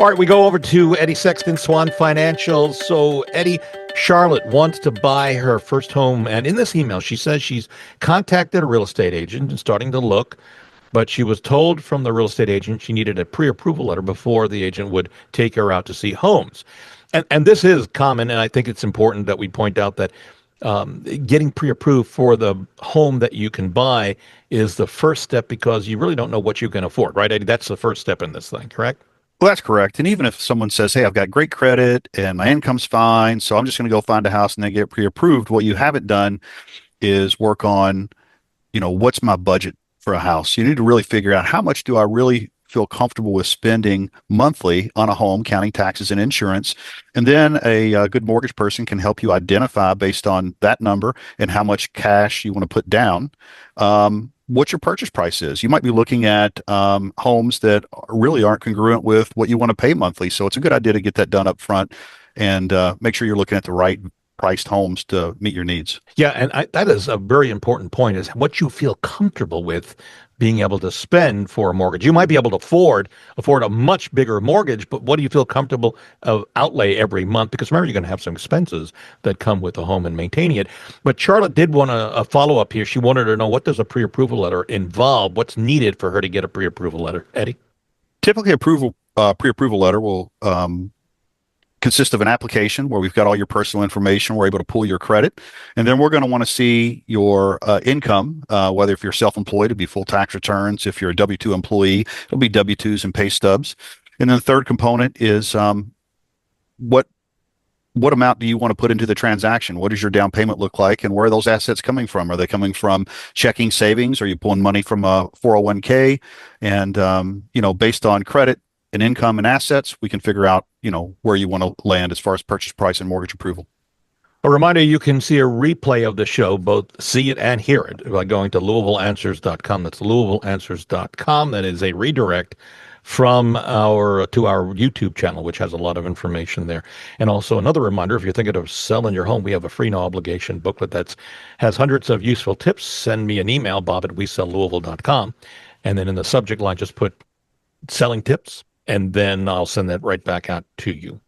All right, we go over to Eddie Sexton, Swan Financial. So, Eddie, Charlotte wants to buy her first home. And in this email, she says she's contacted a real estate agent and starting to look, but she was told from the real estate agent she needed a pre-approval letter before the agent would take her out to see homes. And this is common, and I think it's important that we point out that getting pre-approved for the home that you can buy is the first step because you really don't know what you can afford, right, Eddie? That's the first step in this thing, correct? Well, that's correct. And even if someone says, hey, I've got great credit and my income's fine, so I'm just going to go find a house and then get pre-approved, what you haven't done is work on, what's my budget for a house? You need to really figure out how much do I really feel comfortable with spending monthly on a home, counting taxes and insurance. And then a good mortgage person can help you identify based on that number and how much cash you want to put down. What your purchase price is. You might be looking at homes that really aren't congruent with what you want to pay monthly. So it's a good idea to get that done up front and make sure you're looking at the right priced homes to meet your needs. Yeah, and that is a very important point, is what you feel comfortable with being able to spend for a mortgage. You might be able to afford a much bigger mortgage, but what do you feel comfortable of outlay every month? Because remember, you're going to have some expenses that come with the home and maintaining it. But Charlotte did want a follow-up here. She wanted to know, what does a pre-approval letter involve? What's needed for her to get a pre-approval letter? Eddie? Typically, pre-approval letter will consist of an application where we've got all your personal information. We're able to pull your credit. And then we're going to want to see your income, whether if you're self-employed, it'd be full tax returns. If you're a W-2 employee, it'll be W-2s and pay stubs. And then the third component is what amount do you want to put into the transaction? What does your down payment look like? And where are those assets coming from? Are they coming from checking savings? Are you pulling money from a 401k? And, based on credit and income and assets, we can figure out, where you want to land as far as purchase price and mortgage approval. A reminder, you can see a replay of the show, both see it and hear it, by going to LouisvilleAnswers.com. That's LouisvilleAnswers.com. That is a redirect from to our YouTube channel, which has a lot of information there. And also another reminder, if you're thinking of selling your home, we have a free no obligation booklet that has hundreds of useful tips. Send me an email, bob@WeSellLouisville.com. And then in the subject line, just put selling tips, and then I'll send that right back out to you.